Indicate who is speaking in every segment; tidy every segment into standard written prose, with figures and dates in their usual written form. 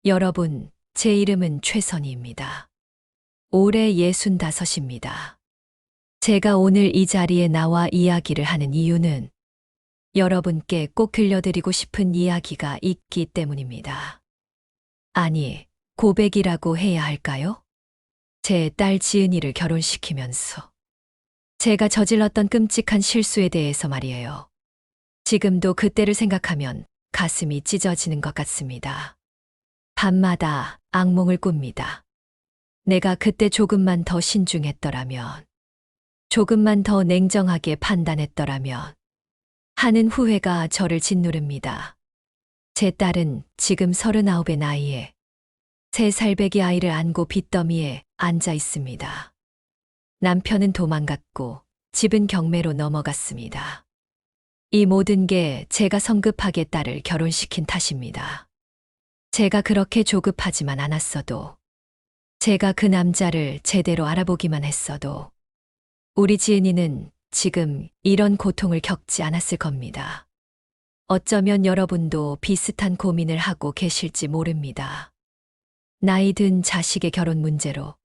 Speaker 1: 여러분, 제 이름은 최선희입니다. 올해 65입니다. 제가 오늘 이 자리에 나와 이야기를 하는 이유는 여러분께 꼭 들려드리고 싶은 이야기가 있기 때문입니다. 아니, 고백이라고 해야 할까요? 제 딸 지은이를 결혼시키면서 제가 저질렀던 끔찍한 실수에 대해서 말이에요. 지금도 그때를 생각하면 가슴이 찢어지는 것 같습니다. 밤마다 악몽을 꿉니다. 내가 그때 조금만 더 신중했더라면, 조금만 더 냉정하게 판단했더라면 하는 후회가 저를 짓누릅니다. 제 딸은 지금 39의 나이에 3살배기 아이를 안고 빚더미에 앉아 있습니다. 남편은 도망갔고 집은 경매로 넘어갔습니다. 이 모든 게 제가 성급하게 딸을 결혼시킨 탓입니다. 제가 그렇게 조급하지만 않았어도, 제가 그 남자를 제대로 알아보기만 했어도 우리 지은이는 지금 이런 고통을 겪지 않았을 겁니다. 어쩌면 여러분도 비슷한 고민을 하고 계실지 모릅니다. 나이 든 자식의 결혼 문제로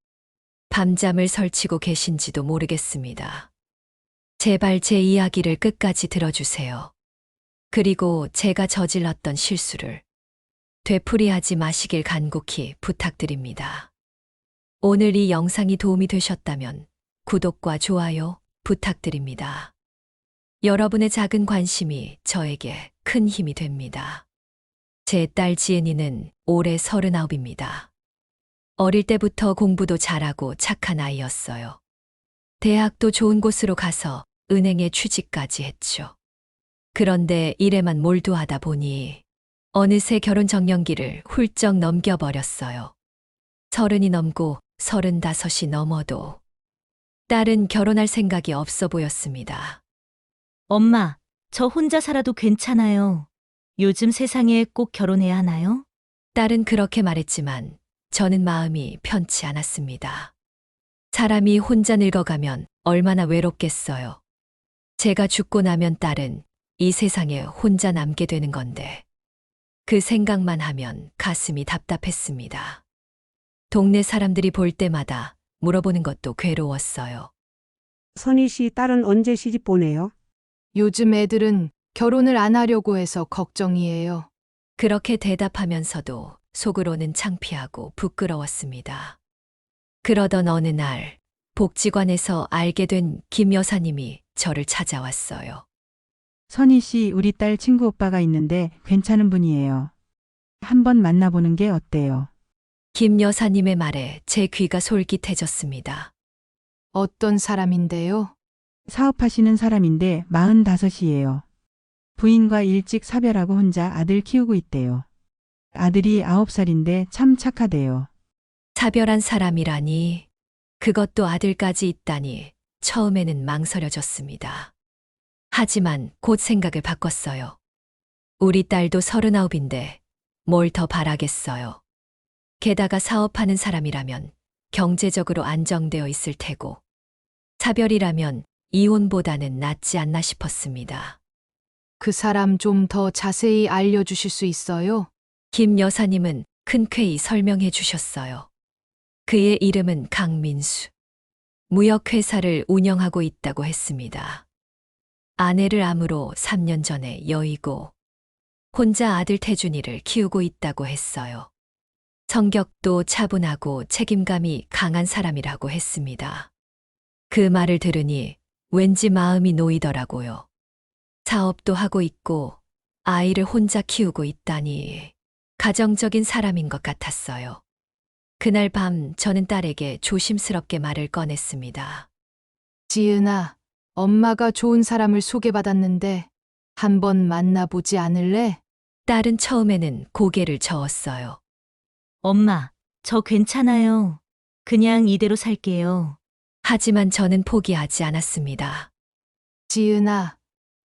Speaker 1: 밤잠을 설치고 계신지도 모르겠습니다. 제발 제 이야기를 끝까지 들어주세요. 그리고 제가 저질렀던 실수를 되풀이하지 마시길 간곡히 부탁드립니다. 오늘 이 영상이 도움이 되셨다면 구독과 좋아요 부탁드립니다. 여러분의 작은 관심이 저에게 큰 힘이 됩니다. 제 딸 지은이는 올해 39입니다. 어릴 때부터 공부도 잘하고 착한 아이였어요. 대학도 좋은 곳으로 가서 은행에 취직까지 했죠. 그런데 일에만 몰두하다 보니 어느새 결혼 정년기를 훌쩍 넘겨버렸어요. 30이 넘고 35이 넘어도 딸은 결혼할 생각이 없어 보였습니다.
Speaker 2: 엄마, 저 혼자 살아도 괜찮아요. 요즘 세상에 꼭 결혼해야 하나요?
Speaker 1: 딸은 그렇게 말했지만 저는 마음이 편치 않았습니다. 사람이 혼자 늙어가면 얼마나 외롭겠어요. 제가 죽고 나면 딸은 이 세상에 혼자 남게 되는 건데, 그 생각만 하면 가슴이 답답했습니다. 동네 사람들이 볼 때마다 물어보는 것도 괴로웠어요.
Speaker 3: 선희 씨 딸은 언제 시집 보내요?
Speaker 4: 요즘 애들은 결혼을 안 하려고 해서 걱정이에요.
Speaker 1: 그렇게 대답하면서도 속으로는 창피하고 부끄러웠습니다. 그러던 어느 날 복지관에서 알게 된 김 여사님이 저를 찾아왔어요.
Speaker 5: 선희 씨, 우리 딸 친구 오빠가 있는데 괜찮은 분이에요. 한번 만나보는 게 어때요?
Speaker 1: 김 여사님의 말에 제 귀가 솔깃해졌습니다.
Speaker 4: 어떤 사람인데요?
Speaker 5: 사업하시는 사람인데 45이에요. 부인과 일찍 사별하고 혼자 아들 키우고 있대요. 아들이 9살인데 참 착하대요.
Speaker 1: 사별한 사람이라니, 그것도 아들까지 있다니 처음에는 망설여졌습니다. 하지만 곧 생각을 바꿨어요. 우리 딸도 39인데 뭘 더 바라겠어요. 게다가 사업하는 사람이라면 경제적으로 안정되어 있을 테고, 사별이라면 이혼보다는 낫지 않나 싶었습니다.
Speaker 4: 그 사람 좀 더 자세히 알려주실 수 있어요?
Speaker 1: 김 여사님은 흔쾌히 설명해 주셨어요. 그의 이름은 강민수. 무역회사를 운영하고 있다고 했습니다. 아내를 암으로 3년 전에 여의고 혼자 아들 태준이를 키우고 있다고 했어요. 성격도 차분하고 책임감이 강한 사람이라고 했습니다. 그 말을 들으니 왠지 마음이 놓이더라고요. 사업도 하고 있고 아이를 혼자 키우고 있다니 가정적인 사람인 것 같았어요. 그날 밤 저는 딸에게 조심스럽게 말을 꺼냈습니다.
Speaker 4: 지은아, 엄마가 좋은 사람을 소개받았는데 한번 만나보지 않을래?
Speaker 1: 딸은 처음에는 고개를 저었어요.
Speaker 2: 엄마, 저 괜찮아요. 그냥 이대로 살게요.
Speaker 1: 하지만 저는 포기하지 않았습니다.
Speaker 4: 지은아,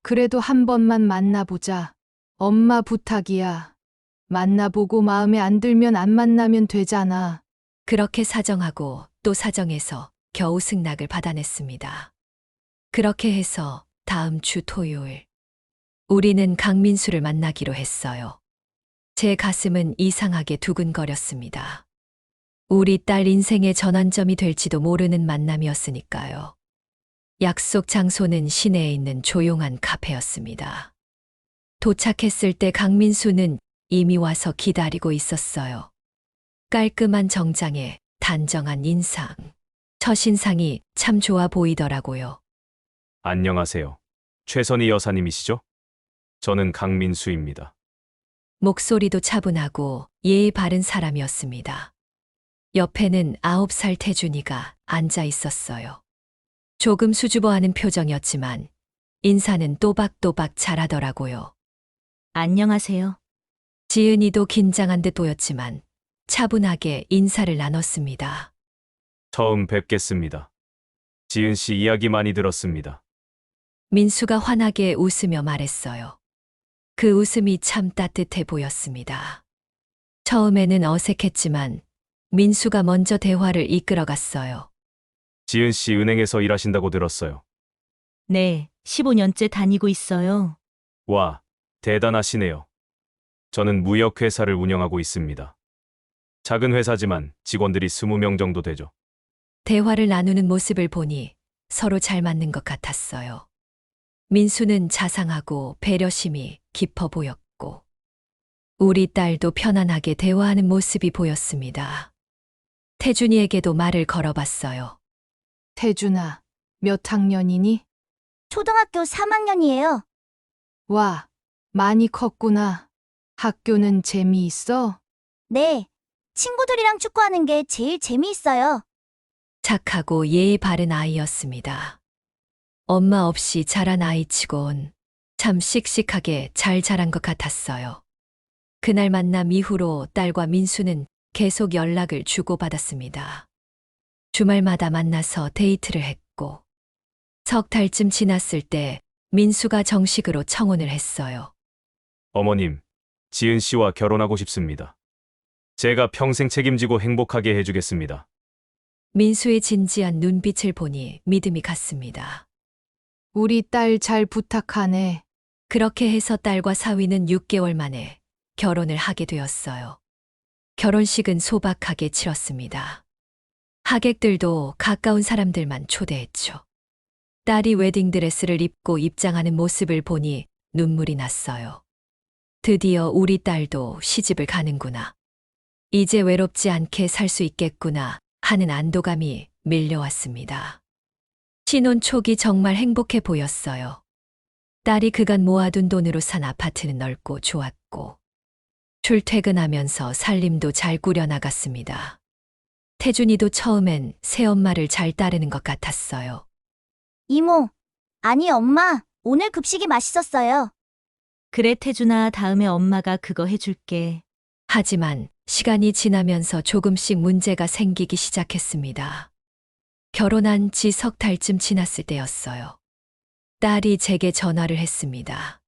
Speaker 4: 그래도 한 번만 만나보자. 엄마 부탁이야. 만나보고 마음에 안 들면 안 만나면 되잖아.
Speaker 1: 그렇게 사정하고 또 사정해서 겨우 승낙을 받아냈습니다. 그렇게 해서 다음 주 토요일, 우리는 강민수를 만나기로 했어요. 제 가슴은 이상하게 두근거렸습니다. 우리 딸 인생의 전환점이 될지도 모르는 만남이었으니까요. 약속 장소는 시내에 있는 조용한 카페였습니다. 도착했을 때 강민수는 이미 와서 기다리고 있었어요. 깔끔한 정장에 단정한 인상. 첫인상이 참 좋아 보이더라고요.
Speaker 6: 안녕하세요. 최선희 여사님이시죠? 저는 강민수입니다.
Speaker 1: 목소리도 차분하고 예의 바른 사람이었습니다. 옆에는 9살 태준이가 앉아 있었어요. 조금 수줍어하는 표정이었지만 인사는 또박또박 잘하더라고요.
Speaker 2: 안녕하세요.
Speaker 1: 지은이도 긴장한 듯 보였지만 차분하게 인사를 나눴습니다.
Speaker 6: 처음 뵙겠습니다. 지은 씨 이야기 많이 들었습니다.
Speaker 1: 민수가 환하게 웃으며 말했어요. 그 웃음이 참 따뜻해 보였습니다. 처음에는 어색했지만 민수가 먼저 대화를 이끌어갔어요.
Speaker 6: 지은 씨 은행에서 일하신다고 들었어요.
Speaker 2: 네, 15년째 다니고 있어요.
Speaker 6: 와, 대단하시네요. 저는 무역회사를 운영하고 있습니다. 작은 회사지만 직원들이 20명 정도 되죠.
Speaker 1: 대화를 나누는 모습을 보니 서로 잘 맞는 것 같았어요. 민수는 자상하고 배려심이 깊어 보였고, 우리 딸도 편안하게 대화하는 모습이 보였습니다. 태준이에게도 말을 걸어봤어요.
Speaker 4: 태준아, 몇 학년이니?
Speaker 7: 초등학교 3학년이에요.
Speaker 4: 와, 많이 컸구나. 학교는 재미있어?
Speaker 7: 네. 친구들이랑 축구하는 게 제일 재미있어요.
Speaker 1: 착하고 예의 바른 아이였습니다. 엄마 없이 자란 아이치곤 참 씩씩하게 잘 자란 것 같았어요. 그날 만남 이후로 딸과 민수는 계속 연락을 주고받았습니다. 주말마다 만나서 데이트를 했고, 석 달쯤 지났을 때 민수가 정식으로 청혼을 했어요.
Speaker 6: 어머님, 지은 씨와 결혼하고 싶습니다. 제가 평생 책임지고 행복하게 해주겠습니다.
Speaker 1: 민수의 진지한 눈빛을 보니 믿음이 갔습니다.
Speaker 4: 우리 딸 잘 부탁하네.
Speaker 1: 그렇게 해서 딸과 사위는 6개월 만에 결혼을 하게 되었어요. 결혼식은 소박하게 치렀습니다. 하객들도 가까운 사람들만 초대했죠. 딸이 웨딩드레스를 입고 입장하는 모습을 보니 눈물이 났어요. 드디어 우리 딸도 시집을 가는구나. 이제 외롭지 않게 살 수 있겠구나 하는 안도감이 밀려왔습니다. 신혼 초기 정말 행복해 보였어요. 딸이 그간 모아둔 돈으로 산 아파트는 넓고 좋았고, 출퇴근하면서 살림도 잘 꾸려나갔습니다. 태준이도 처음엔 새엄마를 잘 따르는 것 같았어요.
Speaker 7: 이모, 아니 엄마, 오늘 급식이 맛있었어요.
Speaker 2: 그래, 태준아, 다음에 엄마가 그거 해줄게.
Speaker 1: 하지만 시간이 지나면서 조금씩 문제가 생기기 시작했습니다. 결혼한 지 석 달쯤 지났을 때였어요. 딸이 제게 전화를 했습니다.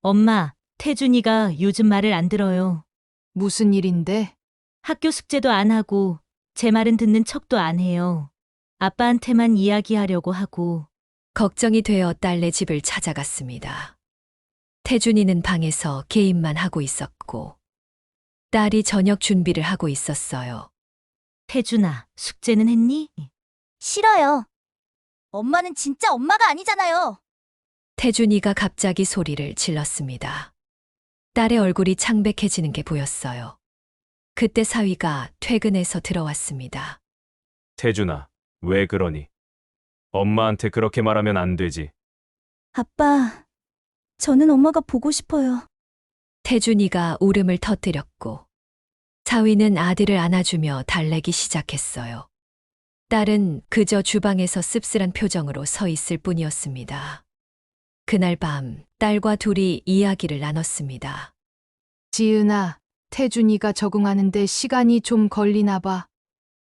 Speaker 2: 엄마, 태준이가 요즘 말을 안 들어요.
Speaker 4: 무슨 일인데?
Speaker 2: 학교 숙제도 안 하고 제 말은 듣는 척도 안 해요. 아빠한테만 이야기하려고 하고.
Speaker 1: 걱정이 되어 딸네 집을 찾아갔습니다. 태준이는 방에서 게임만 하고 있었고, 딸이 저녁 준비를 하고 있었어요.
Speaker 2: 태준아, 숙제는 했니?
Speaker 7: 싫어요. 엄마는 진짜 엄마가 아니잖아요.
Speaker 1: 태준이가 갑자기 소리를 질렀습니다. 딸의 얼굴이 창백해지는 게 보였어요. 그때 사위가 퇴근해서 들어왔습니다.
Speaker 6: 태준아, 왜 그러니? 엄마한테 그렇게 말하면 안 되지.
Speaker 7: 아빠, 저는 엄마가 보고 싶어요.
Speaker 1: 태준이가 울음을 터뜨렸고, 사위는 아들을 안아주며 달래기 시작했어요. 딸은 그저 주방에서 씁쓸한 표정으로 서 있을 뿐이었습니다. 그날 밤 딸과 둘이 이야기를 나눴습니다.
Speaker 4: 지은아, 태준이가 적응하는데 시간이 좀 걸리나 봐.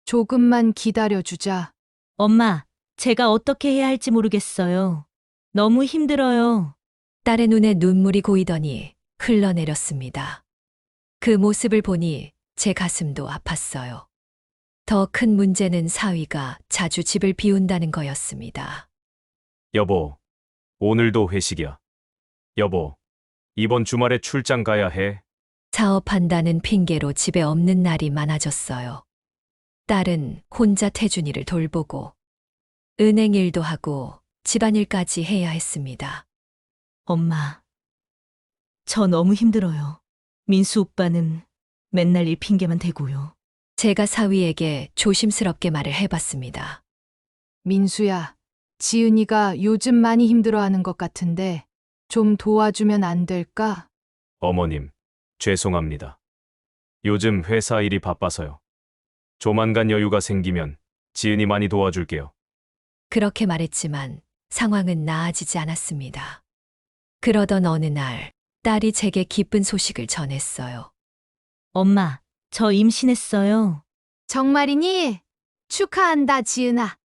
Speaker 4: 조금만 기다려주자.
Speaker 2: 엄마, 제가 어떻게 해야 할지 모르겠어요. 너무 힘들어요.
Speaker 1: 딸의 눈에 눈물이 고이더니 흘러내렸습니다. 그 모습을 보니 제 가슴도 아팠어요. 더 큰 문제는 사위가 자주 집을 비운다는 거였습니다.
Speaker 6: 여보, 오늘도 회식이야. 여보, 이번 주말에 출장 가야 해.
Speaker 1: 사업한다는 핑계로 집에 없는 날이 많아졌어요. 딸은 혼자 태준이를 돌보고 은행 일도 하고 집안일까지 해야 했습니다.
Speaker 2: 엄마, 저 너무 힘들어요. 민수 오빠는 맨날 일 핑계만 대고요.
Speaker 1: 제가 사위에게 조심스럽게 말을 해봤습니다.
Speaker 4: 민수야, 지은이가 요즘 많이 힘들어하는 것 같은데 좀 도와주면 안 될까?
Speaker 6: 어머님, 죄송합니다. 요즘 회사 일이 바빠서요. 조만간 여유가 생기면 지은이 많이 도와줄게요.
Speaker 1: 그렇게 말했지만 상황은 나아지지 않았습니다. 그러던 어느 날 딸이 제게 기쁜 소식을 전했어요.
Speaker 2: 엄마, 저 임신했어요.
Speaker 4: 정말이니? 축하한다, 지은아.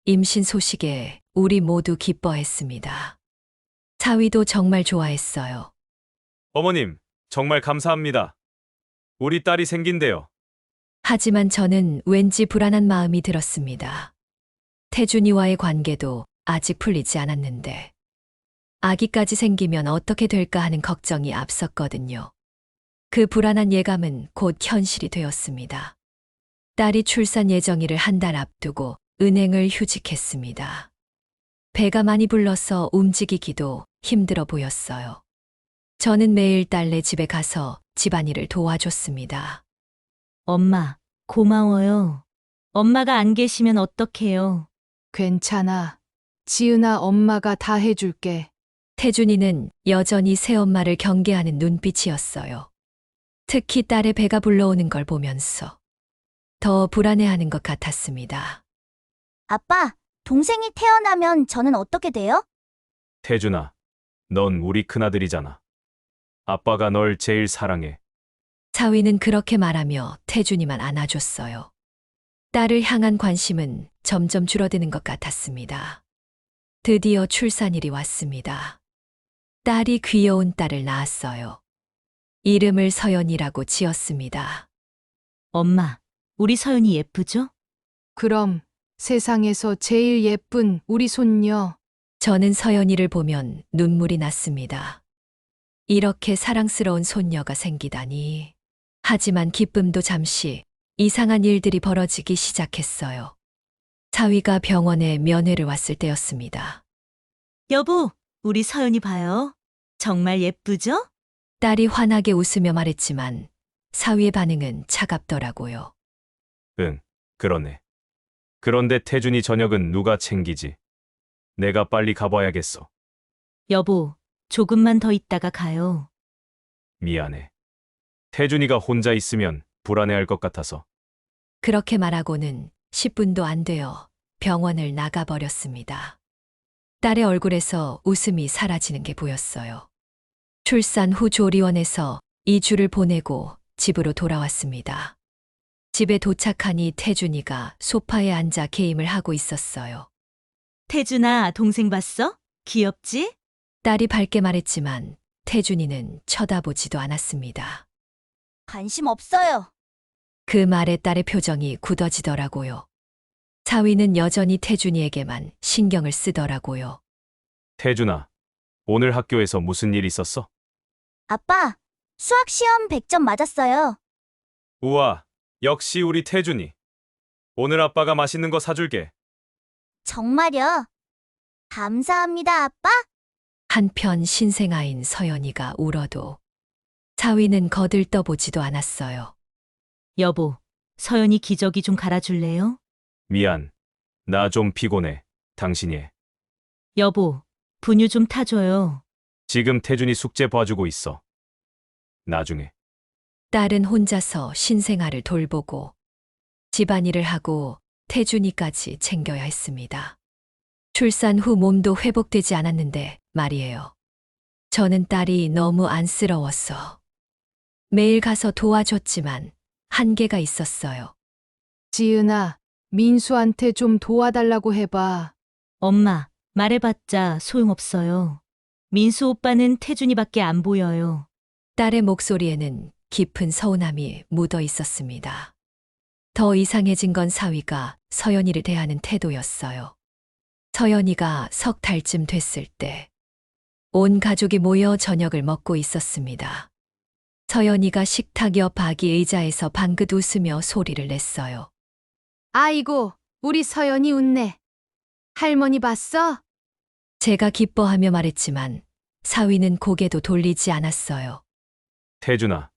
Speaker 1: 임신 소식에 우리 모두 기뻐했습니다. 사위도 정말 좋아했어요.
Speaker 6: 어머님, 정말 감사합니다. 우리 딸이 생긴대요.
Speaker 1: 하지만 저는 왠지 불안한 마음이 들었습니다. 태준이와의 관계도 아직 풀리지 않았는데 아기까지 생기면 어떻게 될까 하는 걱정이 앞섰거든요. 그 불안한 예감은 곧 현실이 되었습니다. 딸이 출산 예정일을 한 달 앞두고 은행을 휴직했습니다. 배가 많이 불러서 움직이기도 힘들어 보였어요. 저는 매일 딸네 집에 가서 집안일을 도와줬습니다.
Speaker 2: 엄마, 고마워요. 엄마가 안 계시면 어떡해요.
Speaker 4: 괜찮아. 지은아, 엄마가 다 해줄게.
Speaker 1: 태준이는 여전히 새엄마를 경계하는 눈빛이었어요. 특히 딸의 배가 불러오는 걸 보면서 더 불안해하는 것 같았습니다.
Speaker 7: 아빠, 동생이 태어나면 저는 어떻게 돼요?
Speaker 6: 태준아, 넌 우리 큰아들이잖아. 아빠가 널 제일 사랑해.
Speaker 1: 사위는 그렇게 말하며 태준이만 안아줬어요. 딸을 향한 관심은 점점 줄어드는 것 같았습니다. 드디어 출산일이 왔습니다. 딸이 귀여운 딸을 낳았어요. 이름을 서연이라고 지었습니다.
Speaker 2: 엄마, 우리 서연이 예쁘죠?
Speaker 4: 그럼 세상에서 제일 예쁜 우리 손녀.
Speaker 1: 저는 서연이를 보면 눈물이 났습니다. 이렇게 사랑스러운 손녀가 생기다니. 하지만 기쁨도 잠시 이상한 일들이 벌어지기 시작했어요. 사위가 병원에 면회를 왔을 때였습니다.
Speaker 2: 여보, 우리 서연이 봐요. 정말 예쁘죠?
Speaker 1: 딸이 환하게 웃으며 말했지만 사위의 반응은 차갑더라고요.
Speaker 6: 응, 그러네. 그런데 태준이 저녁은 누가 챙기지? 내가 빨리 가봐야겠어.
Speaker 2: 여보, 조금만 더 있다가 가요.
Speaker 6: 미안해. 태준이가 혼자 있으면 불안해할 것 같아서.
Speaker 1: 그렇게 말하고는 10분도 안 되어 병원을 나가버렸습니다. 딸의 얼굴에서 웃음이 사라지는 게 보였어요. 출산 후 조리원에서 2주를 보내고 집으로 돌아왔습니다. 집에 도착하니 태준이가 소파에 앉아 게임을 하고 있었어요.
Speaker 2: 태준아, 동생 봤어? 귀엽지?
Speaker 1: 딸이 밝게 말했지만 태준이는 쳐다보지도 않았습니다.
Speaker 7: 관심 없어요.
Speaker 1: 그 말에 딸의 표정이 굳어지더라고요. 사위는 여전히 태준이에게만 신경을 쓰더라고요.
Speaker 6: 태준아, 오늘 학교에서 무슨 일 있었어?
Speaker 7: 아빠, 수학 시험 100점 맞았어요.
Speaker 6: 우와, 역시 우리 태준이. 오늘 아빠가 맛있는 거 사줄게.
Speaker 7: 정말요? 감사합니다, 아빠.
Speaker 1: 한편 신생아인 서연이가 울어도 사위는 거들떠보지도 않았어요.
Speaker 2: 여보, 서연이 기저귀 좀 갈아줄래요?
Speaker 6: 미안. 나 좀 피곤해. 당신이 해.
Speaker 2: 여보, 분유 좀 타줘요.
Speaker 6: 지금 태준이 숙제 봐주고 있어. 나중에.
Speaker 1: 딸은 혼자서 신생아를 돌보고 집안일을 하고 태준이까지 챙겨야 했습니다. 출산 후 몸도 회복되지 않았는데 말이에요. 저는 딸이 너무 안쓰러웠어. 매일 가서 도와줬지만 한계가 있었어요.
Speaker 4: 지은아, 민수한테 좀 도와달라고 해봐.
Speaker 2: 엄마, 말해봤자 소용없어요. 민수 오빠는 태준이밖에 안 보여요.
Speaker 1: 딸의 목소리에는 깊은 서운함이 묻어 있었습니다. 더 이상해진 건 사위가 서연이를 대하는 태도였어요. 서연이가 석 달쯤 됐을 때 온 가족이 모여 저녁을 먹고 있었습니다. 서연이가 식탁 옆 아기 의자에서 방긋 웃으며 소리를 냈어요.
Speaker 4: 아이고, 우리 서연이 웃네. 할머니 봤어?
Speaker 1: 제가 기뻐하며 말했지만 사위는 고개도 돌리지 않았어요.
Speaker 6: 태준아,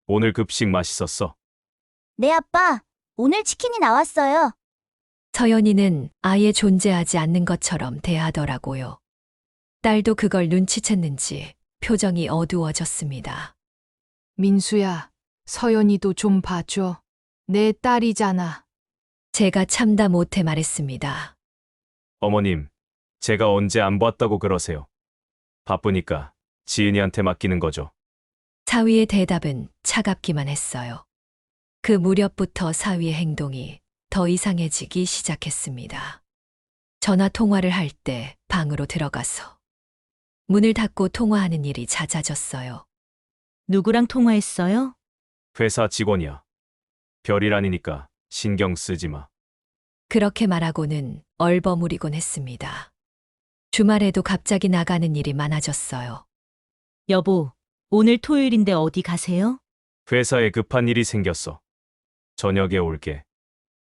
Speaker 6: 오늘 급식 맛있었어.
Speaker 7: 네, 아빠. 오늘 치킨이 나왔어요.
Speaker 1: 서연이는 아예 존재하지 않는 것처럼 대하더라고요. 딸도 그걸 눈치챘는지 표정이 어두워졌습니다.
Speaker 4: 민수야, 서연이도 좀 봐줘. 내 딸이잖아.
Speaker 1: 제가 참다 못해 말했습니다.
Speaker 6: 어머님, 제가 언제 안 봤다고 그러세요. 바쁘니까 지은이한테 맡기는 거죠.
Speaker 1: 사위의 대답은 차갑기만 했어요. 그 무렵부터 사위의 행동이 더 이상해지기 시작했습니다. 전화 통화를 할 때 방으로 들어가서 문을 닫고 통화하는 일이 잦아졌어요.
Speaker 2: 누구랑 통화했어요?
Speaker 6: 회사 직원이야. 별일 아니니까 신경 쓰지 마.
Speaker 1: 그렇게 말하고는 얼버무리곤 했습니다. 주말에도 갑자기 나가는 일이 많아졌어요.
Speaker 2: 여보, 오늘 토요일인데 어디 가세요?
Speaker 6: 회사에 급한 일이 생겼어. 저녁에 올게.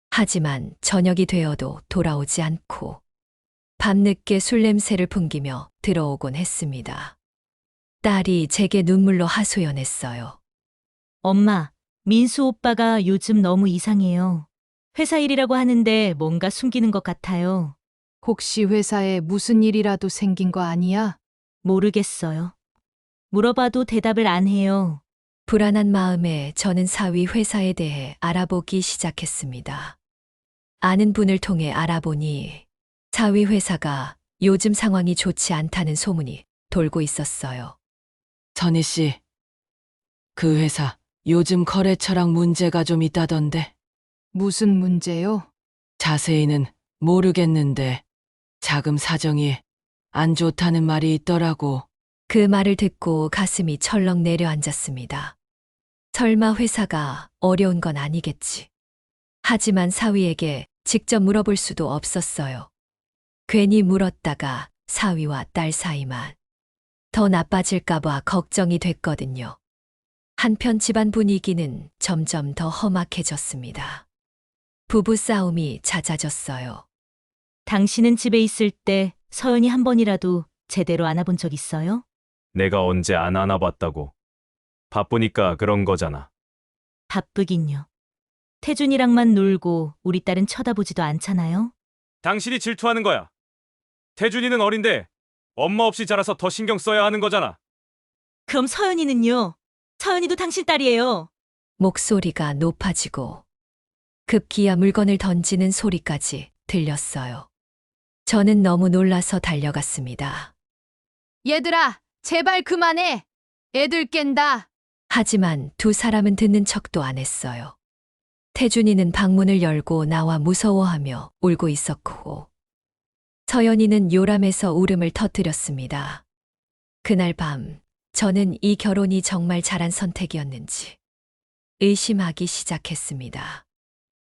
Speaker 1: 하지만 저녁이 되어도 돌아오지 않고 밤늦게 술 냄새를 풍기며 들어오곤 했습니다. 딸이 제게 눈물로 하소연했어요.
Speaker 2: 엄마, 민수 오빠가 요즘 너무 이상해요. 회사 일이라고 하는데 뭔가 숨기는 것 같아요.
Speaker 4: 혹시 회사에 무슨 일이라도 생긴 거 아니야?
Speaker 2: 모르겠어요. 물어봐도 대답을 안 해요.
Speaker 1: 불안한 마음에 저는 사위 회사에 대해 알아보기 시작했습니다. 아는 분을 통해 알아보니 사위 회사가 요즘 상황이 좋지 않다는 소문이 돌고 있었어요.
Speaker 8: 선희 씨, 그 회사 요즘 거래처랑 문제가 좀 있다던데.
Speaker 4: 무슨 문제요?
Speaker 8: 자세히는 모르겠는데 자금 사정이 안 좋다는 말이 있더라고.
Speaker 1: 그 말을 듣고 가슴이 철렁 내려앉았습니다. 설마 회사가 어려운 건 아니겠지. 하지만 사위에게 직접 물어볼 수도 없었어요. 괜히 물었다가 사위와 딸 사이만 더 나빠질까봐 걱정이 됐거든요. 한편 집안 분위기는 점점 더 험악해졌습니다. 부부 싸움이 잦아졌어요.
Speaker 2: 당신은 집에 있을 때 서연이 한 번이라도 제대로 안아본 적 있어요?
Speaker 6: 내가 언제 안 안아봤다고. 바쁘니까 그런 거잖아.
Speaker 2: 바쁘긴요. 태준이랑만 놀고 우리 딸은 쳐다보지도 않잖아요?
Speaker 6: 당신이 질투하는 거야. 태준이는 어린데 엄마 없이 자라서 더 신경 써야 하는 거잖아.
Speaker 2: 그럼 서연이는요? 서연이도 당신 딸이에요.
Speaker 1: 목소리가 높아지고 급기야 물건을 던지는 소리까지 들렸어요. 저는 너무 놀라서 달려갔습니다.
Speaker 4: 얘들아, 제발 그만해. 애들 깬다.
Speaker 1: 하지만 두 사람은 듣는 척도 안 했어요. 태준이는 방문을 열고 나와 무서워하며 울고 있었고, 서연이는 요람해서 울음을 터뜨렸습니다. 그날 밤, 저는 이 결혼이 정말 잘한 선택이었는지 의심하기 시작했습니다.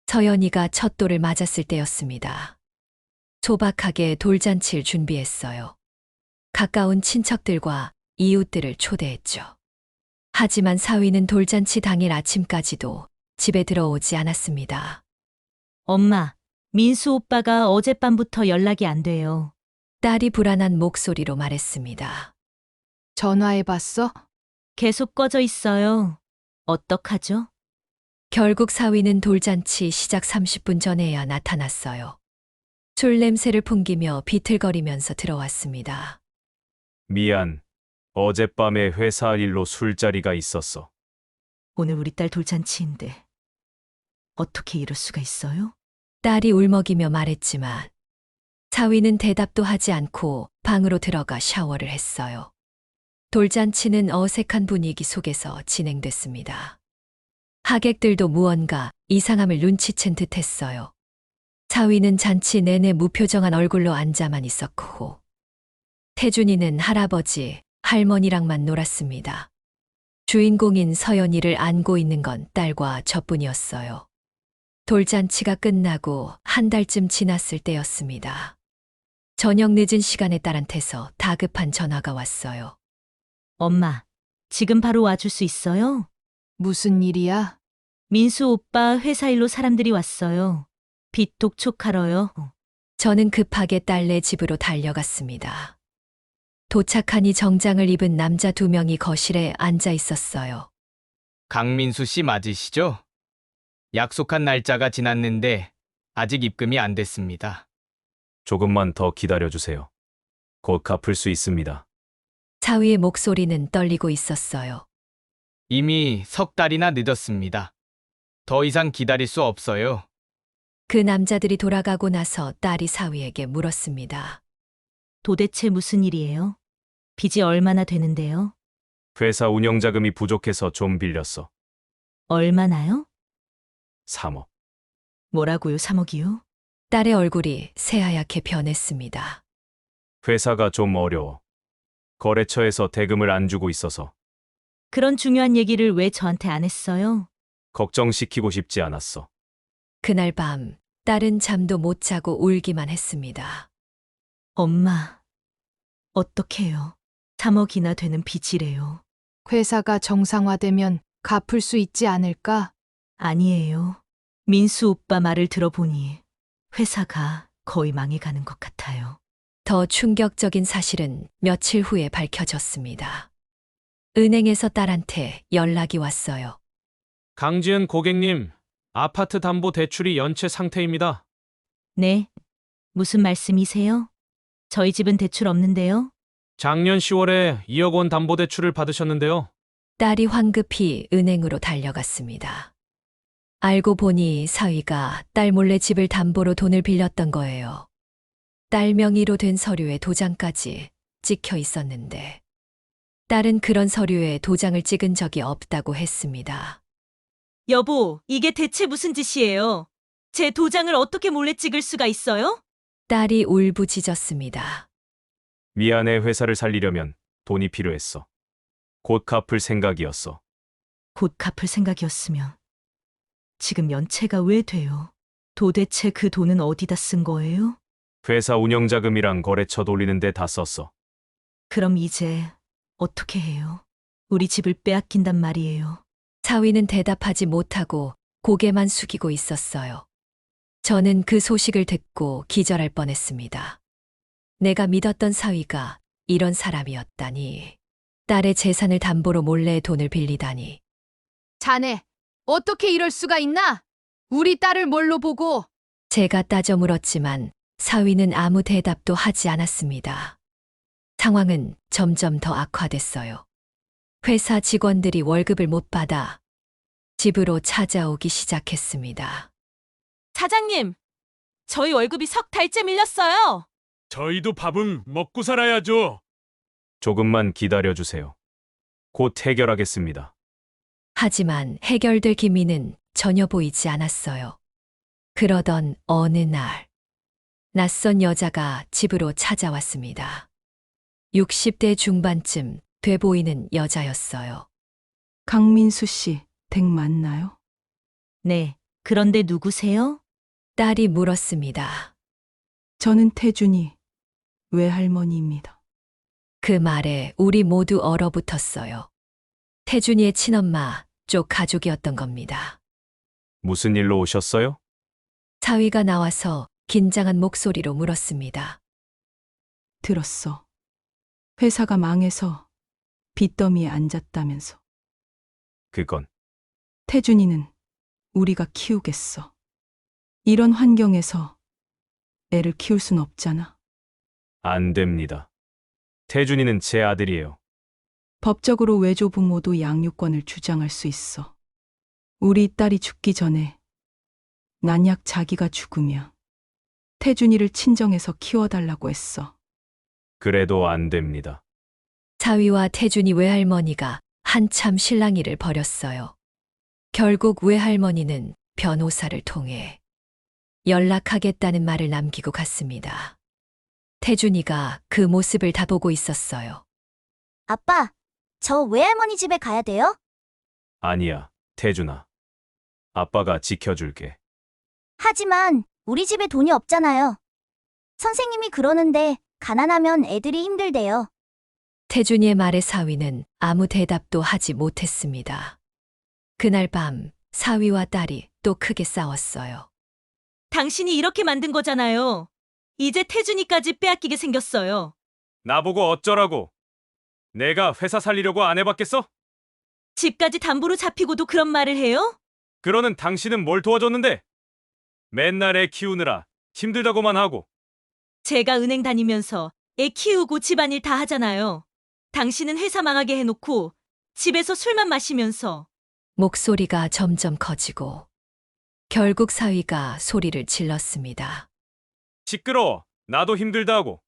Speaker 1: 서연이가 첫 돌을 맞았을 때였습니다. 소박하게 돌잔치를 준비했어요. 가까운 친척들과 이웃들을 초대했죠. 하지만 사위는 돌잔치 당일 아침까지도 집에 들어오지 않았습니다.
Speaker 2: 엄마, 민수 오빠가 어젯밤부터 연락이 안 돼요.
Speaker 1: 딸이 불안한 목소리로 말했습니다.
Speaker 4: 전화해봤어?
Speaker 2: 계속 꺼져 있어요. 어떡하죠?
Speaker 1: 결국 사위는 돌잔치 시작 30분 전에야 나타났어요. 술 냄새를 풍기며 비틀거리면서 들어왔습니다.
Speaker 6: 미안. 어젯밤에 회사 일로 술자리가 있었어.
Speaker 2: 오늘 우리 딸 돌잔치인데 어떻게 이럴 수가 있어요?
Speaker 1: 딸이 울먹이며 말했지만 사위는 대답도 하지 않고 방으로 들어가 샤워를 했어요. 돌잔치는 어색한 분위기 속에서 진행됐습니다. 하객들도 무언가 이상함을 눈치챈 듯 했어요. 사위는 잔치 내내 무표정한 얼굴로 앉아만 있었고, 태준이는 할아버지, 할머니랑만 놀았습니다. 주인공인 서연이를 안고 있는 건 딸과 저뿐이었어요. 돌잔치가 끝나고 한 달쯤 지났을 때였습니다. 저녁 늦은 시간에 딸한테서 다급한 전화가 왔어요.
Speaker 2: 엄마, 지금 바로 와줄 수 있어요?
Speaker 4: 무슨 일이야?
Speaker 2: 민수 오빠 회사 일로 사람들이 왔어요. 빚 독촉하러요.
Speaker 1: 저는 급하게 딸네 집으로 달려갔습니다. 도착하니 정장을 입은 남자 2명이 거실에 앉아 있었어요.
Speaker 9: 강민수 씨 맞으시죠? 약속한 날짜가 지났는데 아직 입금이 안 됐습니다.
Speaker 6: 조금만 더 기다려주세요. 곧 갚을 수 있습니다.
Speaker 1: 사위의 목소리는 떨리고 있었어요.
Speaker 9: 이미 석 달이나 늦었습니다. 더 이상 기다릴 수 없어요.
Speaker 1: 그 남자들이 돌아가고 나서 딸이 사위에게 물었습니다.
Speaker 2: 도대체 무슨 일이에요? 빚이 얼마나 되는데요?
Speaker 6: 회사 운영자금이 부족해서 좀 빌렸어.
Speaker 2: 얼마나요?
Speaker 6: 3억.
Speaker 2: 뭐라고요, 3억이요?
Speaker 1: 딸의 얼굴이 새하얗게 변했습니다.
Speaker 6: 회사가 좀 어려워. 거래처에서 대금을 안 주고 있어서
Speaker 2: 그런 중요한 얘기를 왜 저한테 안 했어요?
Speaker 6: 걱정시키고 싶지 않았어.
Speaker 1: 그날 밤 딸은 잠도 못 자고 울기만 했습니다.
Speaker 2: 엄마, 어떡해요? 3억이나 되는 빚이래요.
Speaker 4: 회사가 정상화되면 갚을 수 있지 않을까?
Speaker 2: 아니에요. 민수 오빠 말을 들어보니 회사가 거의 망해가는 것 같아요.
Speaker 1: 더 충격적인 사실은 며칠 후에 밝혀졌습니다. 은행에서 딸한테 연락이 왔어요.
Speaker 10: 강지은 고객님, 아파트 담보 대출이 연체 상태입니다.
Speaker 2: 네, 무슨 말씀이세요? 저희 집은 대출 없는데요.
Speaker 10: 작년 10월에 2억 원 담보 대출을 받으셨는데요.
Speaker 1: 딸이 황급히 은행으로 달려갔습니다. 알고 보니 사위가 딸 몰래 집을 담보로 돈을 빌렸던 거예요. 딸 명의로 된 서류에 도장까지 찍혀 있었는데 딸은 그런 서류에 도장을 찍은 적이 없다고 했습니다.
Speaker 2: 여보, 이게 대체 무슨 짓이에요? 제 도장을 어떻게 몰래 찍을 수가 있어요?
Speaker 1: 딸이 울부짖었습니다.
Speaker 6: 미안해, 회사를 살리려면 돈이 필요했어. 곧 갚을 생각이었어.
Speaker 2: 곧 갚을 생각이었으면 지금 연체가 왜 돼요? 도대체 그 돈은 어디다 쓴 거예요?
Speaker 6: 회사 운영자금이랑 거래처 돌리는데 다 썼어.
Speaker 2: 그럼 이제 어떻게 해요? 우리 집을 빼앗긴단 말이에요.
Speaker 1: 사위는 대답하지 못하고 고개만 숙이고 있었어요. 저는 그 소식을 듣고 기절할 뻔했습니다. 내가 믿었던 사위가 이런 사람이었다니. 딸의 재산을 담보로 몰래 돈을 빌리다니.
Speaker 4: 자네, 어떻게 이럴 수가 있나? 우리 딸을 뭘로 보고?
Speaker 1: 제가 따져 물었지만 사위는 아무 대답도 하지 않았습니다. 상황은 점점 더 악화됐어요. 회사 직원들이 월급을 못 받아 집으로 찾아오기 시작했습니다.
Speaker 2: 사장님, 저희 월급이 석 달째 밀렸어요.
Speaker 10: 저희도 밥은 먹고 살아야죠.
Speaker 6: 조금만 기다려주세요. 곧 해결하겠습니다.
Speaker 1: 하지만 해결될 기미는 전혀 보이지 않았어요. 그러던 어느 날, 낯선 여자가 집으로 찾아왔습니다. 60대 중반쯤 돼 보이는 여자였어요.
Speaker 5: 강민수 씨, 댁 맞나요?
Speaker 2: 네, 그런데 누구세요?
Speaker 1: 딸이 물었습니다.
Speaker 5: 저는 태준이 외할머니입니다.
Speaker 1: 그 말에 우리 모두 얼어붙었어요. 태준이의 친엄마 쪽 가족이었던 겁니다.
Speaker 6: 무슨 일로 오셨어요?
Speaker 1: 사위가 나와서 긴장한 목소리로 물었습니다.
Speaker 5: 들었어. 회사가 망해서 빚더미에 앉았다면서.
Speaker 6: 그건
Speaker 5: 태준이는 우리가 키우겠어. 이런 환경에서 애를 키울 순 없잖아.
Speaker 6: 안 됩니다. 태준이는 제 아들이에요.
Speaker 5: 법적으로 외조부모도 양육권을 주장할 수 있어. 우리 딸이 죽기 전에 만약 자기가 죽으면 태준이를 친정에서 키워달라고 했어.
Speaker 6: 그래도 안 됩니다.
Speaker 1: 사위와 태준이 외할머니가 한참 실랑이를 벌였어요. 결국 외할머니는 변호사를 통해 연락하겠다는 말을 남기고 갔습니다. 태준이가 그 모습을 다 보고 있었어요.
Speaker 7: 아빠, 저 외할머니 집에 가야 돼요?
Speaker 6: 아니야, 태준아. 아빠가 지켜줄게.
Speaker 7: 하지만 우리 집에 돈이 없잖아요. 선생님이 그러는데 가난하면 애들이 힘들대요.
Speaker 1: 태준이의 말에 사위는 아무 대답도 하지 못했습니다. 그날 밤 사위와 딸이 또 크게 싸웠어요.
Speaker 2: 당신이 이렇게 만든 거잖아요. 이제 태준이까지 빼앗기게 생겼어요.
Speaker 6: 나보고 어쩌라고? 내가 회사 살리려고 안 해봤겠어?
Speaker 2: 집까지 담보로 잡히고도 그런 말을 해요?
Speaker 6: 그러는 당신은 뭘 도와줬는데? 맨날 애 키우느라 힘들다고만 하고.
Speaker 2: 제가 은행 다니면서 애 키우고 집안일 다 하잖아요. 당신은 회사 망하게 해놓고 집에서 술만 마시면서.
Speaker 1: 목소리가 점점 커지고 결국 사위가 소리를 질렀습니다.
Speaker 6: 시끄러워. 나도 힘들다 하고.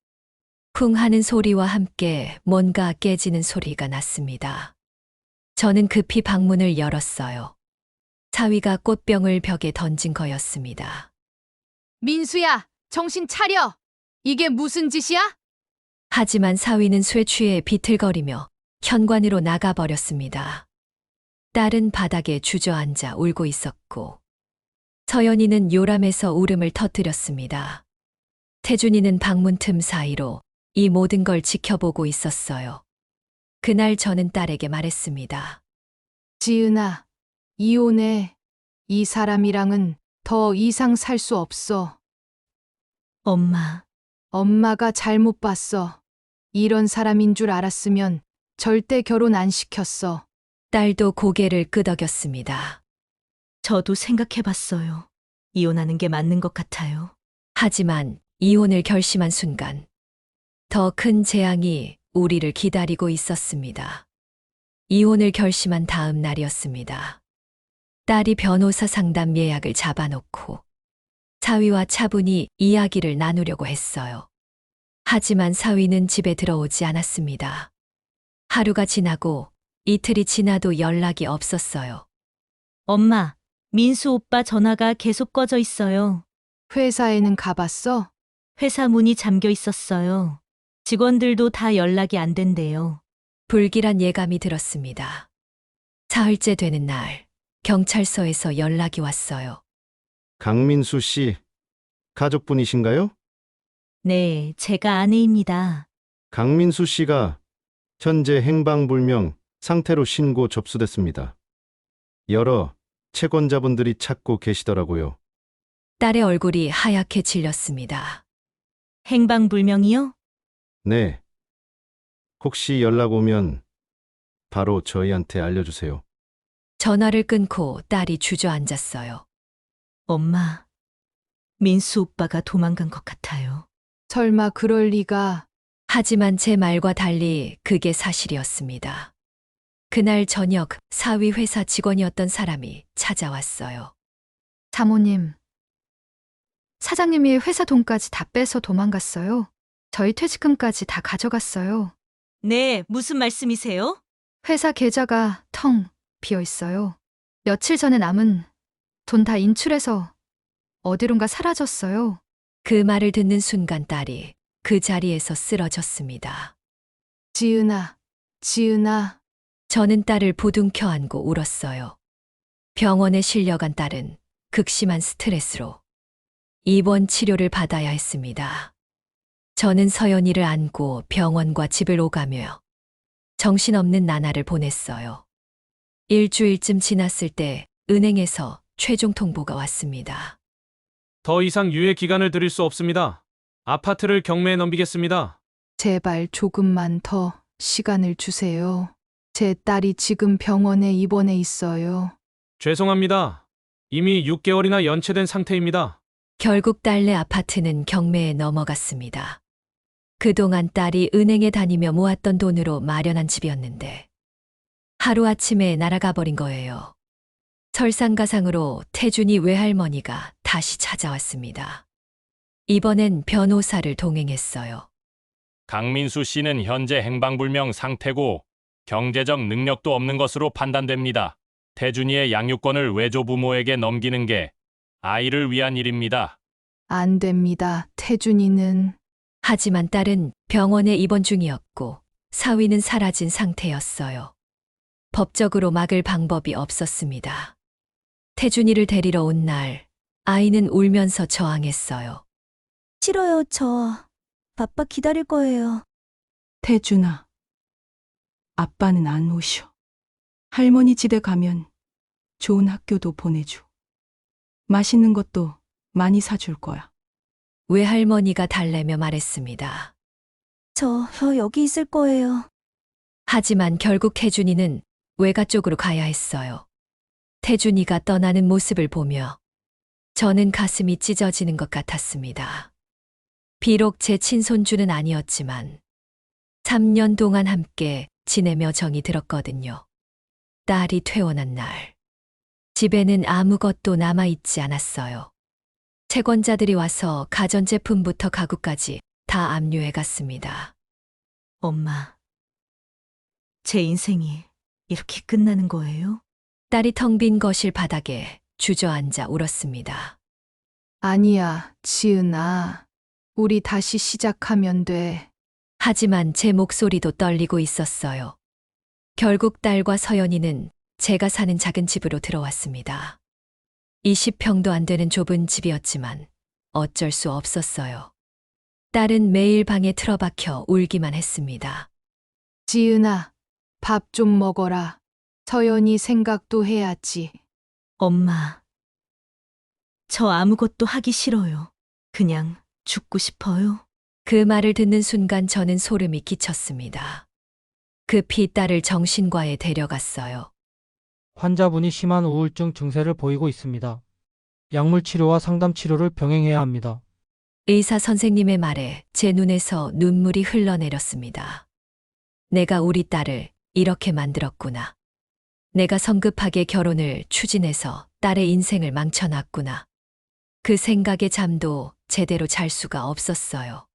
Speaker 1: 쿵 하는 소리와 함께 뭔가 깨지는 소리가 났습니다. 저는 급히 방문을 열었어요. 사위가 꽃병을 벽에 던진 거였습니다.
Speaker 4: 민수야, 정신 차려! 이게 무슨 짓이야?
Speaker 1: 하지만 사위는 쇠 취해 비틀거리며 현관으로 나가버렸습니다. 딸은 바닥에 주저앉아 울고 있었고 서연이는 요람에서 울음을 터뜨렸습니다. 태준이는 방문 틈 사이로 이 모든 걸 지켜보고 있었어요. 그날 저는 딸에게 말했습니다.
Speaker 4: 지은아, 이혼해. 이 사람이랑은 더 이상 살 수 없어.
Speaker 2: 엄마,
Speaker 4: 엄마가 잘못 봤어. 이런 사람인 줄 알았으면 절대 결혼 안 시켰어.
Speaker 1: 딸도 고개를 끄덕였습니다.
Speaker 2: 저도 생각해봤어요. 이혼하는 게 맞는 것 같아요.
Speaker 1: 하지만 이혼을 결심한 순간 더 큰 재앙이 우리를 기다리고 있었습니다. 이혼을 결심한 다음 날이었습니다. 딸이 변호사 상담 예약을 잡아놓고 사위와 차분히 이야기를 나누려고 했어요. 하지만 사위는 집에 들어오지 않았습니다. 하루가 지나고 이틀이 지나도 연락이 없었어요.
Speaker 2: 엄마, 민수 오빠 전화가 계속 꺼져 있어요.
Speaker 4: 회사에는 가봤어?
Speaker 2: 회사 문이 잠겨 있었어요. 직원들도 다 연락이 안 된대요.
Speaker 1: 불길한 예감이 들었습니다. 사흘째 되는 날, 경찰서에서 연락이 왔어요.
Speaker 11: 강민수 씨, 가족분이신가요?
Speaker 2: 네, 제가 아내입니다.
Speaker 11: 강민수 씨가 현재 행방불명 상태로 신고 접수됐습니다. 여러 채권자분들이 찾고 계시더라고요.
Speaker 1: 딸의 얼굴이 하얗게 질렸습니다.
Speaker 2: 행방불명이요?
Speaker 11: 네. 혹시 연락 오면 바로 저희한테 알려주세요.
Speaker 1: 전화를 끊고 딸이 주저앉았어요.
Speaker 2: 엄마, 민수 오빠가 도망간 것 같아요.
Speaker 4: 설마 그럴 리가.
Speaker 1: 하지만 제 말과 달리 그게 사실이었습니다. 그날 저녁 사위 회사 직원이었던 사람이 찾아왔어요.
Speaker 12: 사모님, 사장님이 회사 돈까지 다 빼서 도망갔어요. 저희 퇴직금까지 다 가져갔어요.
Speaker 2: 네, 무슨 말씀이세요?
Speaker 12: 회사 계좌가 텅 비어 있어요. 며칠 전에 남은 돈 다 인출해서 어디론가 사라졌어요.
Speaker 1: 그 말을 듣는 순간 딸이 그 자리에서 쓰러졌습니다.
Speaker 4: 지은아, 지은아.
Speaker 1: 저는 딸을 부둥켜 안고 울었어요. 병원에 실려간 딸은 극심한 스트레스로 입원 치료를 받아야 했습니다. 저는 서연이를 안고 병원과 집을 오가며 정신없는 나날을 보냈어요. 일주일쯤 지났을 때 은행에서 최종 통보가 왔습니다.
Speaker 10: 더 이상 유예 기간을 드릴 수 없습니다. 아파트를 경매에 넘기겠습니다.
Speaker 4: 제발 조금만 더 시간을 주세요. 제 딸이 지금 병원에 입원해 있어요.
Speaker 10: 죄송합니다. 이미 6개월이나 연체된 상태입니다.
Speaker 1: 결국 딸네 아파트는 경매에 넘어갔습니다. 그동안 딸이 은행에 다니며 모았던 돈으로 마련한 집이었는데 하루아침에 날아가 버린 거예요. 설상가상으로 태준이 외할머니가 다시 찾아왔습니다. 이번엔 변호사를 동행했어요.
Speaker 13: 강민수 씨는 현재 행방불명 상태고 경제적 능력도 없는 것으로 판단됩니다. 태준이의 양육권을 외조부모에게 넘기는 게 아이를 위한 일입니다.
Speaker 4: 안 됩니다. 태준이는.
Speaker 1: 하지만 딸은 병원에 입원 중이었고 사위는 사라진 상태였어요. 법적으로 막을 방법이 없었습니다. 태준이를 데리러 온 날, 아이는 울면서 저항했어요.
Speaker 7: 싫어요, 저. 아빠 기다릴 거예요.
Speaker 3: 태준아,
Speaker 8: 아빠는 안 오셔. 할머니 집에 가면 좋은 학교도 보내주. 맛있는 것도 많이 사줄 거야.
Speaker 1: 외할머니가 달래며 말했습니다.
Speaker 7: 저 여기 있을 거예요.
Speaker 1: 하지만 결국 태준이는 외가 쪽으로 가야 했어요. 태준이가 떠나는 모습을 보며 저는 가슴이 찢어지는 것 같았습니다. 비록 제 친손주는 아니었지만 3년 동안 함께 지내며 정이 들었거든요. 딸이 퇴원한 날, 집에는 아무것도 남아있지 않았어요. 채권자들이 와서 가전제품부터 가구까지 다 압류해 갔습니다.
Speaker 2: 엄마, 제 인생이 이렇게 끝나는 거예요?
Speaker 1: 딸이 텅 빈 거실 바닥에 주저앉아 울었습니다.
Speaker 4: 아니야, 지은아. 우리 다시 시작하면 돼.
Speaker 1: 하지만 제 목소리도 떨리고 있었어요. 결국 딸과 서연이는 제가 사는 작은 집으로 들어왔습니다. 20평도 안 되는 좁은 집이었지만 어쩔 수 없었어요. 딸은 매일 방에 틀어박혀 울기만 했습니다.
Speaker 4: 지은아, 밥 좀 먹어라. 서연이 생각도 해야지.
Speaker 2: 엄마, 저 아무것도 하기 싫어요. 그냥 죽고 싶어요.
Speaker 1: 그 말을 듣는 순간 저는 소름이 끼쳤습니다. 급히 딸을 정신과에 데려갔어요.
Speaker 14: 환자분이 심한 우울증 증세를 보이고 있습니다. 약물 치료와 상담 치료를 병행해야 합니다.
Speaker 1: 의사 선생님의 말에 제 눈에서 눈물이 흘러내렸습니다. 내가 우리 딸을 이렇게 만들었구나. 내가 성급하게 결혼을 추진해서 딸의 인생을 망쳐놨구나. 그 생각에 잠도 제대로 잘 수가 없었어요.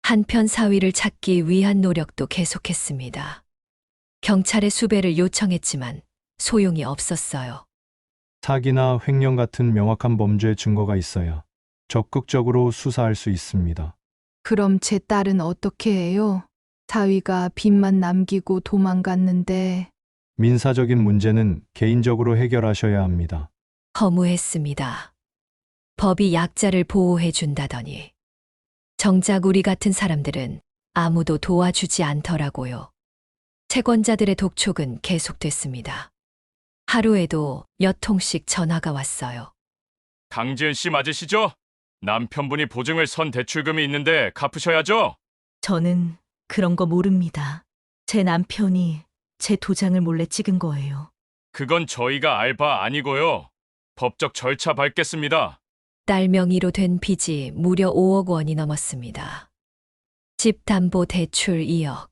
Speaker 1: 한편 사위를 찾기 위한 노력도 계속했습니다. 경찰에 수배를 요청했지만 소용이 없었어요.
Speaker 11: 사기나 횡령 같은 명확한 범죄 증거가 있어야 적극적으로 수사할 수 있습니다.
Speaker 4: 그럼 제 딸은 어떻게 해요? 사위가 빚만 남기고 도망갔는데.
Speaker 11: 민사적인 문제는 개인적으로 해결하셔야 합니다.
Speaker 1: 허무했습니다. 법이 약자를 보호해 준다더니 정작 우리 같은 사람들은 아무도 도와주지 않더라고요. 채권자들의 독촉은 계속됐습니다. 하루에도 몇 통씩 전화가 왔어요.
Speaker 13: 강지은 씨 맞으시죠? 남편분이 보증을 선 대출금이 있는데 갚으셔야죠.
Speaker 2: 저는 그런 거 모릅니다. 제 남편이 제 도장을 몰래 찍은 거예요.
Speaker 13: 그건 저희가 알 바 아니고요. 법적 절차 밟겠습니다.
Speaker 1: 딸 명의로 된 빚이 무려 5억 원이 넘었습니다. 집 담보 대출 2억.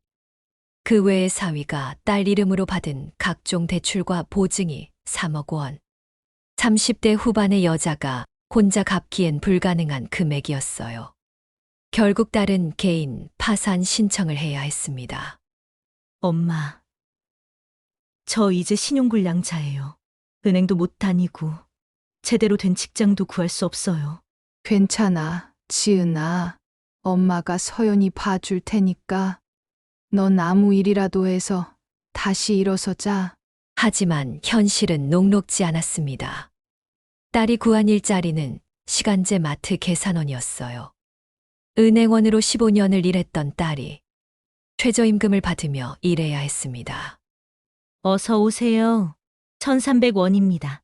Speaker 1: 그 외에 사위가 딸 이름으로 받은 각종 대출과 보증이 3억 원. 30대 후반의 여자가 혼자 갚기엔 불가능한 금액이었어요. 결국 딸은 개인 파산 신청을 해야 했습니다.
Speaker 2: 엄마, 저 이제 신용불량자예요. 은행도 못 다니고 제대로 된 직장도 구할 수 없어요.
Speaker 4: 괜찮아, 지은아. 엄마가 서연이 봐줄 테니까. 넌 아무 일이라도 해서 다시 일어서자.
Speaker 1: 하지만 현실은 녹록지 않았습니다. 딸이 구한 일자리는 시간제 마트 계산원이었어요. 은행원으로 15년을 일했던 딸이 최저임금을 받으며 일해야 했습니다.
Speaker 2: 어서 오세요. 1,300원입니다.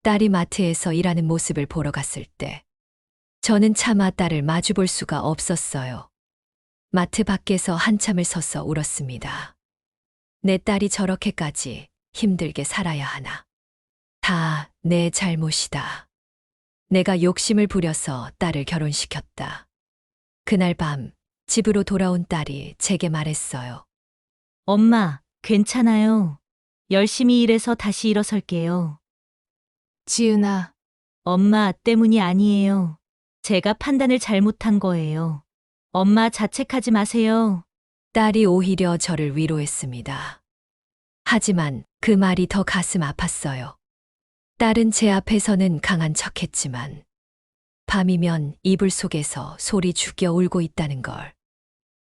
Speaker 1: 딸이 마트에서 일하는 모습을 보러 갔을 때 저는 차마 딸을 마주볼 수가 없었어요. 마트 밖에서 한참을 서서 울었습니다. 내 딸이 저렇게까지 힘들게 살아야 하나. 다 내 잘못이다. 내가 욕심을 부려서 딸을 결혼시켰다. 그날 밤 집으로 돌아온 딸이 제게 말했어요.
Speaker 2: 엄마, 괜찮아요. 열심히 일해서 다시 일어설게요.
Speaker 4: 지은아.
Speaker 2: 엄마 때문이 아니에요. 제가 판단을 잘못한 거예요. 엄마 자책하지 마세요.
Speaker 1: 딸이 오히려 저를 위로했습니다. 하지만 그 말이 더 가슴 아팠어요. 딸은 제 앞에서는 강한 척했지만 밤이면 이불 속에서 소리 죽여 울고 있다는 걸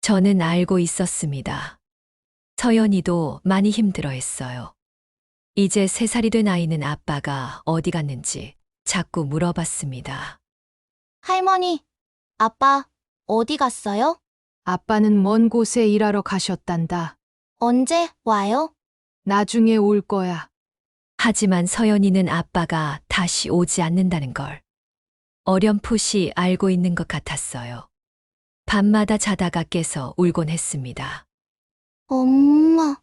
Speaker 1: 저는 알고 있었습니다. 서연이도 많이 힘들어했어요. 이제 3살이 된 아이는 아빠가 어디 갔는지 자꾸 물어봤습니다.
Speaker 7: 할머니, 아빠 어디 갔어요?
Speaker 4: 아빠는 먼 곳에 일하러 가셨단다.
Speaker 7: 언제 와요?
Speaker 4: 나중에 올 거야.
Speaker 1: 하지만 서연이는 아빠가 다시 오지 않는다는 걸 어렴풋이 알고 있는 것 같았어요. 밤마다 자다가 깨서 울곤 했습니다.
Speaker 7: 엄마.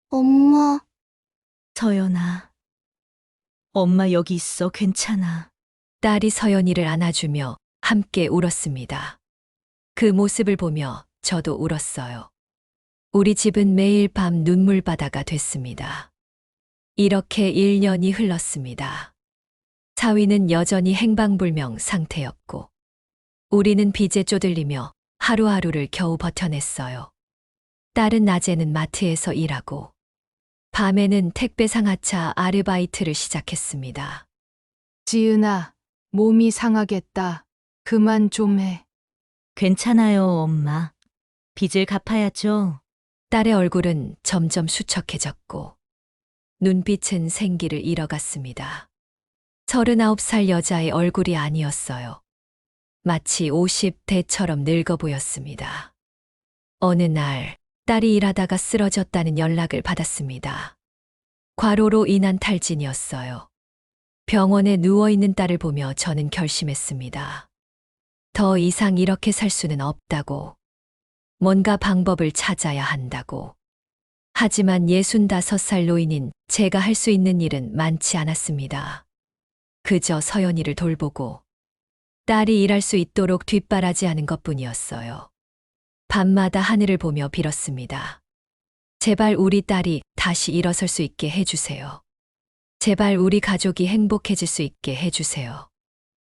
Speaker 7: 엄마.
Speaker 2: 서연아. 엄마 여기 있어. 괜찮아.
Speaker 1: 딸이 서연이를 안아주며 함께 울었습니다. 그 모습을 보며 저도 울었어요. 우리 집은 매일 밤 눈물바다가 됐습니다. 이렇게 1년이 흘렀습니다. 사위는 여전히 행방불명 상태였고, 우리는 빚에 쪼들리며 하루하루를 겨우 버텨냈어요. 딸은 낮에는 마트에서 일하고, 밤에는 택배 상하차 아르바이트를 시작했습니다.
Speaker 4: 지은아, 몸이 상하겠다. 그만 좀 해.
Speaker 2: 괜찮아요, 엄마. 빚을 갚아야죠.
Speaker 1: 딸의 얼굴은 점점 수척해졌고, 눈빛은 생기를 잃어갔습니다. 39살 여자의 얼굴이 아니었어요. 마치 50대처럼 늙어 보였습니다. 어느 날, 딸이 일하다가 쓰러졌다는 연락을 받았습니다. 과로로 인한 탈진이었어요. 병원에 누워있는 딸을 보며 저는 결심했습니다. 더 이상 이렇게 살 수는 없다고. 뭔가 방법을 찾아야 한다고. 하지만 65살 노인인 제가 할 수 있는 일은 많지 않았습니다. 그저 서연이를 돌보고 딸이 일할 수 있도록 뒷바라지하는 것뿐이었어요. 밤마다 하늘을 보며 빌었습니다. 제발 우리 딸이 다시 일어설 수 있게 해주세요. 제발 우리 가족이 행복해질 수 있게 해주세요.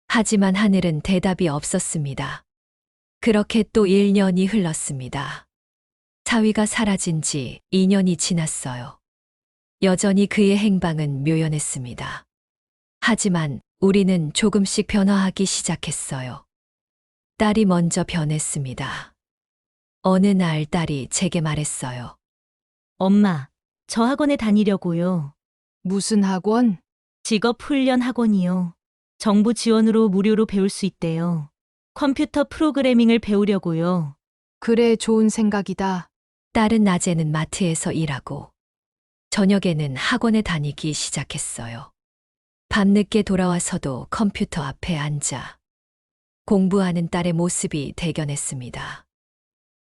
Speaker 1: 하지만 하늘은 대답이 없었습니다. 그렇게 또 1년이 흘렀습니다. 사위가 사라진 지 2년이 지났어요. 여전히 그의 행방은 묘연했습니다. 하지만 우리는 조금씩 변화하기 시작했어요. 딸이 먼저 변했습니다. 어느 날 딸이 제게 말했어요.
Speaker 2: 엄마, 저 학원에 다니려고요.
Speaker 4: 무슨 학원?
Speaker 2: 직업훈련 학원이요. 정부 지원으로 무료로 배울 수 있대요. 컴퓨터 프로그래밍을 배우려고요.
Speaker 4: 그래, 좋은 생각이다.
Speaker 1: 딸은 낮에는 마트에서 일하고 저녁에는 학원에 다니기 시작했어요. 밤늦게 돌아와서도 컴퓨터 앞에 앉아 공부하는 딸의 모습이 대견했습니다.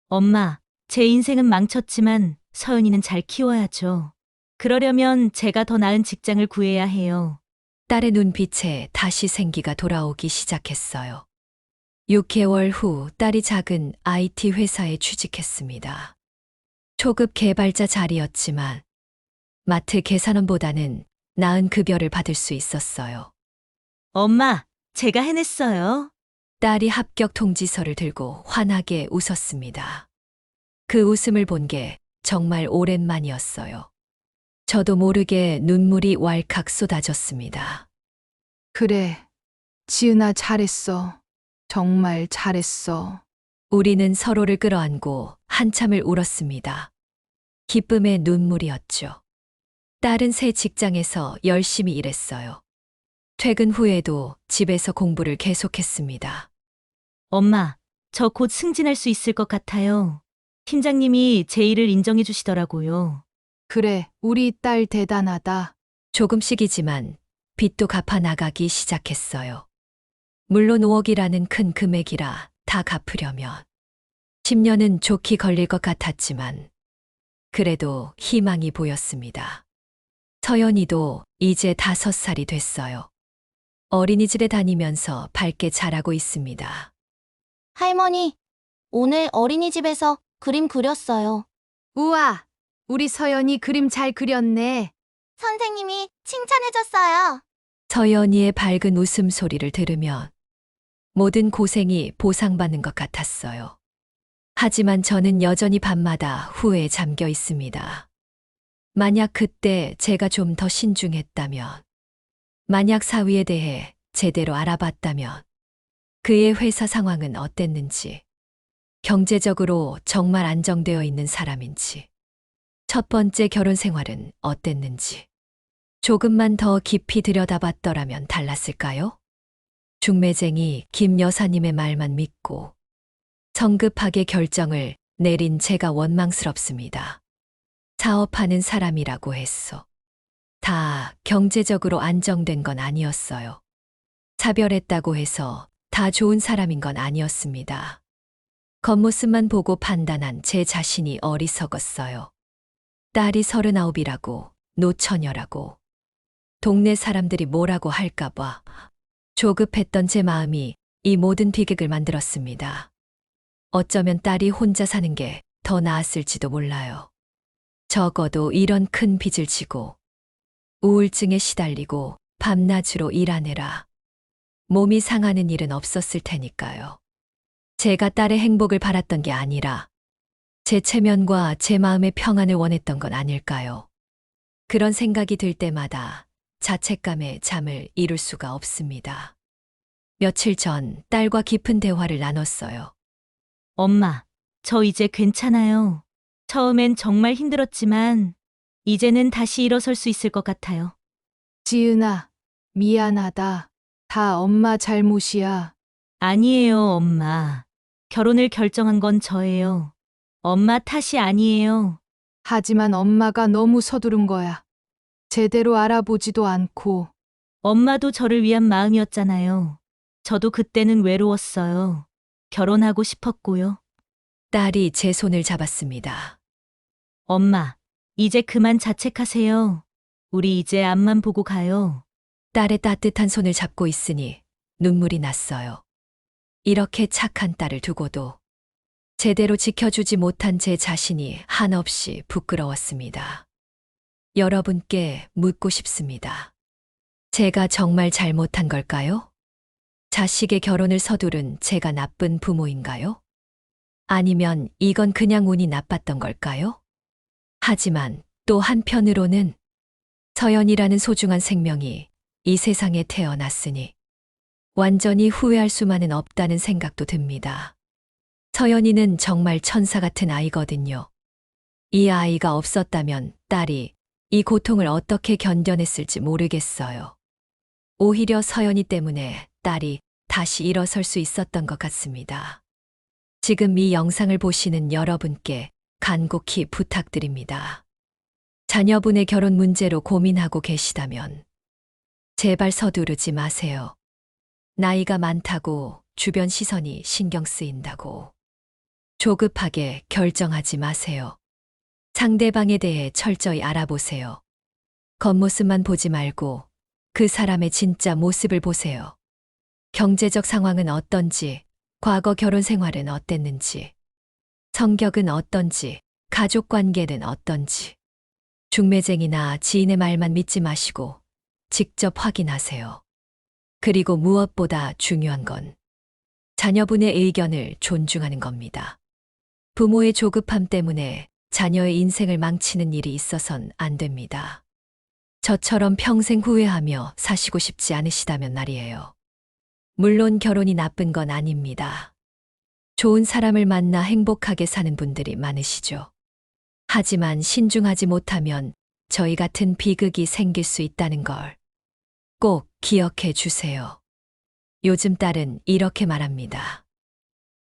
Speaker 2: 엄마, 제 인생은 망쳤지만 서연이는 잘 키워야죠. 그러려면 제가 더 나은 직장을 구해야 해요.
Speaker 1: 딸의 눈빛에 다시 생기가 돌아오기 시작했어요. 6개월 후 딸이 작은 IT 회사에 취직했습니다. 초급 개발자 자리였지만 마트 계산원보다는 나은 급여를 받을 수 있었어요.
Speaker 2: 엄마, 제가 해냈어요.
Speaker 1: 딸이 합격 통지서를 들고 환하게 웃었습니다. 그 웃음을 본 게 정말 오랜만이었어요. 저도 모르게 눈물이 왈칵 쏟아졌습니다.
Speaker 4: 그래, 지은아 잘했어. 정말 잘했어.
Speaker 1: 우리는 서로를 끌어안고 한참을 울었습니다. 기쁨의 눈물이었죠. 딸은 새 직장에서 열심히 일했어요. 퇴근 후에도 집에서 공부를 계속했습니다.
Speaker 2: 엄마, 저 곧 승진할 수 있을 것 같아요. 팀장님이 제 일을 인정해 주시더라고요.
Speaker 4: 그래, 우리 딸 대단하다.
Speaker 1: 조금씩이지만 빚도 갚아 나가기 시작했어요. 물론 5억이라는 큰 금액이라 다 갚으려면 10년은 좋게 걸릴 것 같았지만 그래도 희망이 보였습니다. 서연이도 이제 5살이 됐어요. 어린이집에 다니면서 밝게 자라고 있습니다.
Speaker 7: 할머니, 오늘 어린이집에서 그림 그렸어요.
Speaker 12: 우와, 우리 서연이 그림 잘 그렸네.
Speaker 7: 선생님이 칭찬해줬어요.
Speaker 1: 서연이의 밝은 웃음소리를 들으면 모든 고생이 보상받는 것 같았어요. 하지만 저는 여전히 밤마다 후회에 잠겨 있습니다. 만약 그때 제가 좀 더 신중했다면, 만약 사위에 대해 제대로 알아봤다면, 그의 회사 상황은 어땠는지, 경제적으로 정말 안정되어 있는 사람인지, 첫 번째 결혼 생활은 어땠는지, 조금만 더 깊이 들여다봤더라면 달랐을까요? 중매쟁이 김 여사님의 말만 믿고 성급하게 결정을 내린 제가 원망스럽습니다. 사업하는 사람이라고 했소. 다 경제적으로 안정된 건 아니었어요. 차별했다고 해서 다 좋은 사람인 건 아니었습니다. 겉모습만 보고 판단한 제 자신이 어리석었어요. 딸이 39이라고, 노처녀라고. 동네 사람들이 뭐라고 할까봐 조급했던 제 마음이 이 모든 비극을 만들었습니다. 어쩌면 딸이 혼자 사는 게 더 나았을지도 몰라요. 적어도 이런 큰 빚을 지고 우울증에 시달리고 밤낮으로 일하느라 몸이 상하는 일은 없었을 테니까요. 제가 딸의 행복을 바랐던 게 아니라 제 체면과 제 마음의 평안을 원했던 건 아닐까요? 그런 생각이 들 때마다 자책감에 잠을 이룰 수가 없습니다. 며칠 전 딸과 깊은 대화를 나눴어요.
Speaker 2: 엄마, 저 이제 괜찮아요. 처음엔 정말 힘들었지만 이제는 다시 일어설 수 있을 것 같아요.
Speaker 4: 지은아, 미안하다. 다 엄마 잘못이야.
Speaker 2: 아니에요, 엄마. 결혼을 결정한 건 저예요. 엄마 탓이 아니에요.
Speaker 4: 하지만 엄마가 너무 서두른 거야. 제대로 알아보지도 않고.
Speaker 2: 엄마도 저를 위한 마음이었잖아요. 저도 그때는 외로웠어요. 결혼하고 싶었고요.
Speaker 1: 딸이 제 손을 잡았습니다.
Speaker 2: 엄마, 이제 그만 자책하세요. 우리 이제 앞만 보고 가요.
Speaker 1: 딸의 따뜻한 손을 잡고 있으니 눈물이 났어요. 이렇게 착한 딸을 두고도 제대로 지켜주지 못한 제 자신이 한없이 부끄러웠습니다. 여러분께 묻고 싶습니다. 제가 정말 잘못한 걸까요? 자식의 결혼을 서두른 제가 나쁜 부모인가요? 아니면 이건 그냥 운이 나빴던 걸까요? 하지만 또 한편으로는 서연이라는 소중한 생명이 이 세상에 태어났으니 완전히 후회할 수만은 없다는 생각도 듭니다. 서연이는 정말 천사 같은 아이거든요. 이 아이가 없었다면 딸이 이 고통을 어떻게 견뎌냈을지 모르겠어요. 오히려 서연이 때문에 딸이 다시 일어설 수 있었던 것 같습니다. 지금 이 영상을 보시는 여러분께 간곡히 부탁드립니다. 자녀분의 결혼 문제로 고민하고 계시다면 제발 서두르지 마세요. 나이가 많다고 주변 시선이 신경 쓰인다고 조급하게 결정하지 마세요. 상대방에 대해 철저히 알아보세요. 겉모습만 보지 말고 그 사람의 진짜 모습을 보세요. 경제적 상황은 어떤지, 과거 결혼 생활은 어땠는지, 성격은 어떤지, 가족 관계는 어떤지. 중매쟁이나 지인의 말만 믿지 마시고 직접 확인하세요. 그리고 무엇보다 중요한 건 자녀분의 의견을 존중하는 겁니다. 부모의 조급함 때문에 자녀의 인생을 망치는 일이 있어선 안 됩니다. 저처럼 평생 후회하며 사시고 싶지 않으시다면 말이에요. 물론 결혼이 나쁜 건 아닙니다. 좋은 사람을 만나 행복하게 사는 분들이 많으시죠. 하지만 신중하지 못하면 저희 같은 비극이 생길 수 있다는 걸 꼭 기억해 주세요. 요즘 딸은 이렇게 말합니다.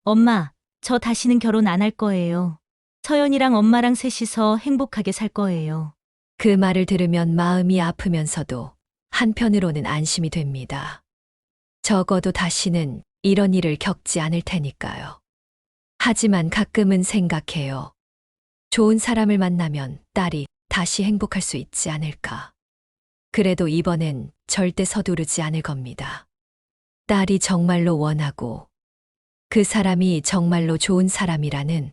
Speaker 2: 엄마, 저 다시는 결혼 안 할 거예요. 서연이랑 엄마랑 셋이서 행복하게 살 거예요.
Speaker 1: 그 말을 들으면 마음이 아프면서도 한편으로는 안심이 됩니다. 적어도 다시는 이런 일을 겪지 않을 테니까요. 하지만 가끔은 생각해요. 좋은 사람을 만나면 딸이 다시 행복할 수 있지 않을까. 그래도 이번엔 절대 서두르지 않을 겁니다. 딸이 정말로 원하고 그 사람이 정말로 좋은 사람이라는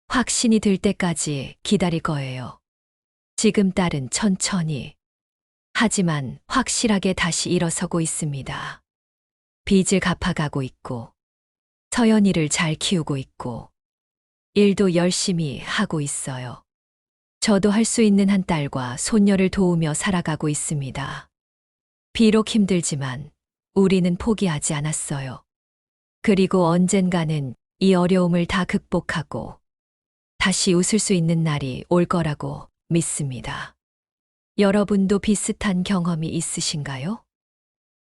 Speaker 1: 확신이 들 때까지 기다릴 거예요. 지금 딸은 천천히 하지만 확실하게 다시 일어서고 있습니다. 빚을 갚아가고 있고 서연이를 잘 키우고 있고 일도 열심히 하고 있어요. 저도 할 수 있는 한 딸과 손녀를 도우며 살아가고 있습니다. 비록 힘들지만 우리는 포기하지 않았어요. 그리고 언젠가는 이 어려움을 다 극복하고 다시 웃을 수 있는 날이 올 거라고 믿습니다. 여러분도 비슷한 경험이 있으신가요?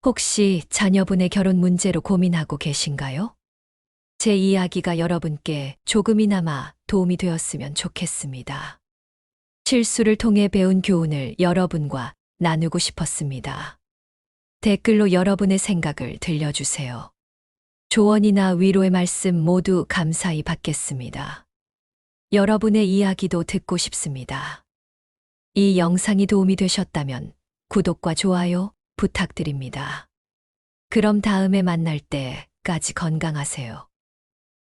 Speaker 1: 혹시 자녀분의 결혼 문제로 고민하고 계신가요? 제 이야기가 여러분께 조금이나마 도움이 되었으면 좋겠습니다. 실수를 통해 배운 교훈을 여러분과 나누고 싶었습니다. 댓글로 여러분의 생각을 들려주세요. 조언이나 위로의 말씀 모두 감사히 받겠습니다. 여러분의 이야기도 듣고 싶습니다. 이 영상이 도움이 되셨다면 구독과 좋아요 부탁드립니다. 그럼 다음에 만날 때까지 건강하세요.